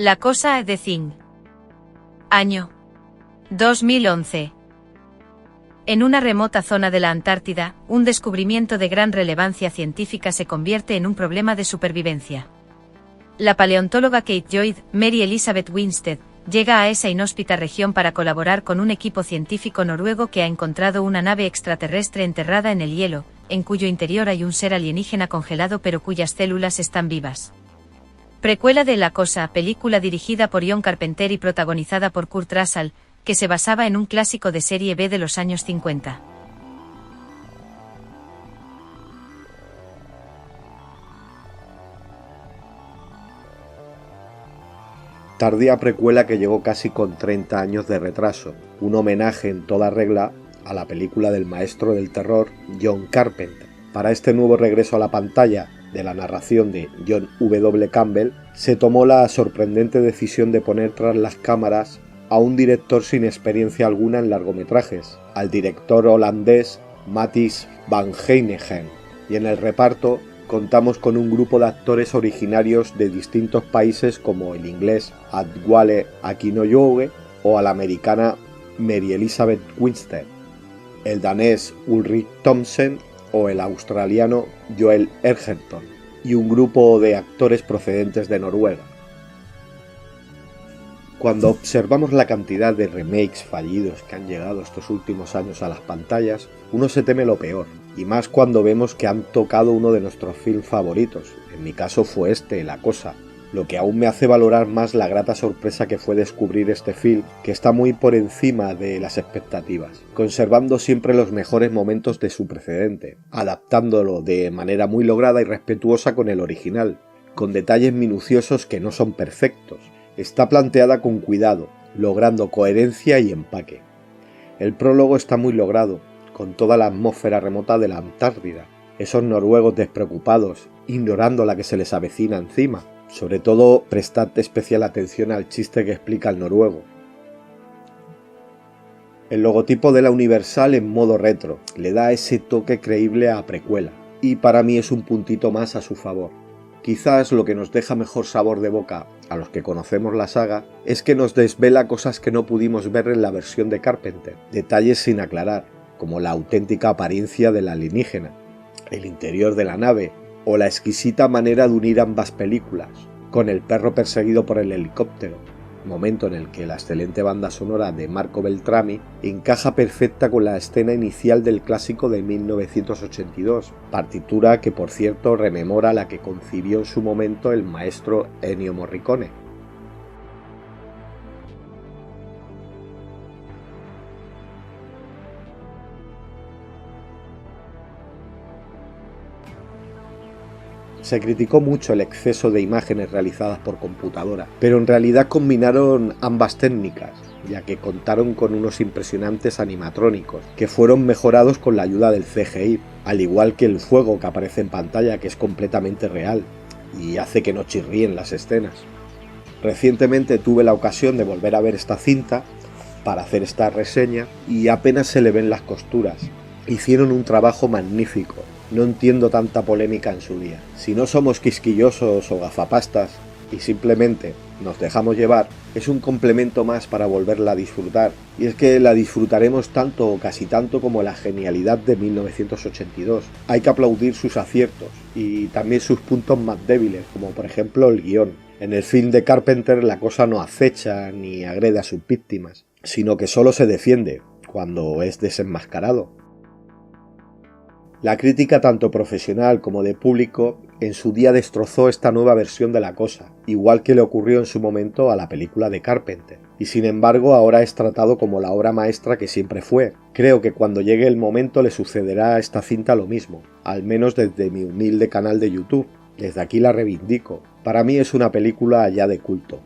La cosa The Thing. Año 2011. En una remota zona de la Antártida, un descubrimiento de gran relevancia científica se convierte en un problema de supervivencia. La paleontóloga Kate Lloyd, Mary Elizabeth Winstead, llega a esa inhóspita región para colaborar con un equipo científico noruego que ha encontrado una nave extraterrestre enterrada en el hielo, en cuyo interior hay un ser alienígena congelado pero cuyas células están vivas. Precuela de La Cosa, película dirigida por John Carpenter y protagonizada por Kurt Russell, que se basaba en un clásico de serie B de los años 50. Tardía precuela que llegó casi con 30 años de retraso, un homenaje en toda regla a la película del maestro del terror John Carpenter. Para este nuevo regreso a la pantalla de la narración de John W. Campbell, se tomó la sorprendente decisión de poner tras las cámaras a un director sin experiencia alguna en largometrajes, al director holandés Matthijs van Heineken, y en el reparto contamos con un grupo de actores originarios de distintos países como el inglés Adewale Akintoye o a la americana Mary Elizabeth Winstead, el danés Ulrik Thomsen o el australiano Joel Edgerton, y un grupo de actores procedentes de Noruega. Cuando observamos la cantidad de remakes fallidos que han llegado estos últimos años a las pantallas, uno se teme lo peor, y más cuando vemos que han tocado uno de nuestros films favoritos. En mi caso fue La Cosa, lo que aún me hace valorar más la grata sorpresa que fue descubrir este film, que está muy por encima de las expectativas, conservando siempre los mejores momentos de su precedente, adaptándolo de manera muy lograda y respetuosa con el original, con detalles minuciosos que no son perfectos. Está planteada con cuidado, logrando coherencia y empaque. El prólogo está muy logrado, con toda la atmósfera remota de la Antártida, esos noruegos despreocupados, ignorando la que se les avecina encima. Sobre todo, prestad especial atención al chiste que explica el noruego. El logotipo de la Universal en modo retro le da ese toque creíble a precuela, y para mí es un puntito más a su favor. Quizás lo que nos deja mejor sabor de boca a los que conocemos la saga es que nos desvela cosas que no pudimos ver en la versión de Carpenter, detalles sin aclarar, como la auténtica apariencia del alienígena, el interior de la nave o la exquisita manera de unir ambas películas, con el perro perseguido por el helicóptero, momento en el que la excelente banda sonora de Marco Beltrami encaja perfecta con la escena inicial del clásico de 1982, partitura que por cierto rememora la que concibió en su momento el maestro Ennio Morricone. Se criticó mucho el exceso de imágenes realizadas por computadora, pero en realidad combinaron ambas técnicas, ya que contaron con unos impresionantes animatrónicos, que fueron mejorados con la ayuda del CGI, al igual que el fuego que aparece en pantalla, que es completamente real, y hace que no chirríen las escenas. Recientemente tuve la ocasión de volver a ver esta cinta, para hacer esta reseña, y apenas se le ven las costuras. Hicieron un trabajo magnífico. No entiendo tanta polémica en su día. Si no somos quisquillosos o gafapastas y simplemente nos dejamos llevar, es un complemento más para volverla a disfrutar. Y es que la disfrutaremos tanto o casi tanto como la genialidad de 1982. Hay que aplaudir sus aciertos y también sus puntos más débiles, como por ejemplo el guión. En el film de Carpenter la cosa no acecha ni agrede a sus víctimas, sino que solo se defiende cuando es desenmascarado. La crítica tanto profesional como de público en su día destrozó esta nueva versión de La Cosa, igual que le ocurrió en su momento a la película de Carpenter, y sin embargo ahora es tratado como la obra maestra que siempre fue. Creo que cuando llegue el momento le sucederá a esta cinta lo mismo, al menos desde mi humilde canal de YouTube. Desde aquí la reivindico. Para mí es una película ya de culto.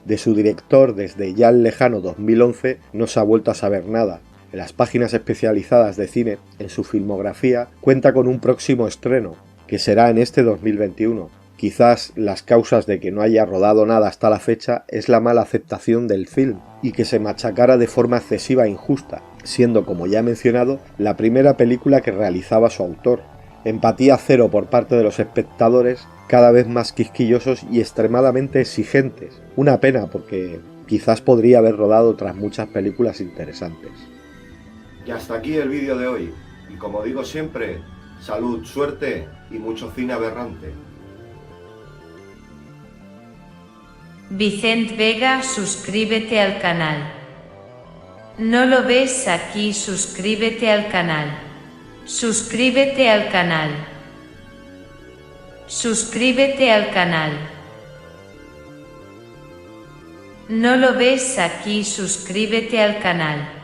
De su director desde ya el lejano 2011 no se ha vuelto a saber nada. En las páginas especializadas de cine, en su filmografía, cuenta con un próximo estreno, que será en este 2021. Quizás las causas de que no haya rodado nada hasta la fecha es la mala aceptación del film, y que se machacara de forma excesiva e injusta, siendo, como ya he mencionado, la primera película que realizaba su autor. Empatía cero por parte de los espectadores cada vez más quisquillosos y extremadamente exigentes. Una pena, porque quizás podría haber rodado otras muchas películas interesantes. Y hasta aquí el vídeo de hoy. Y como digo siempre, salud, suerte y mucho cine aberrante. Vicent Vega, suscríbete al canal. ¿No lo ves aquí? Suscríbete al canal. Suscríbete al canal. Suscríbete al canal. ¿No lo ves aquí? Suscríbete al canal.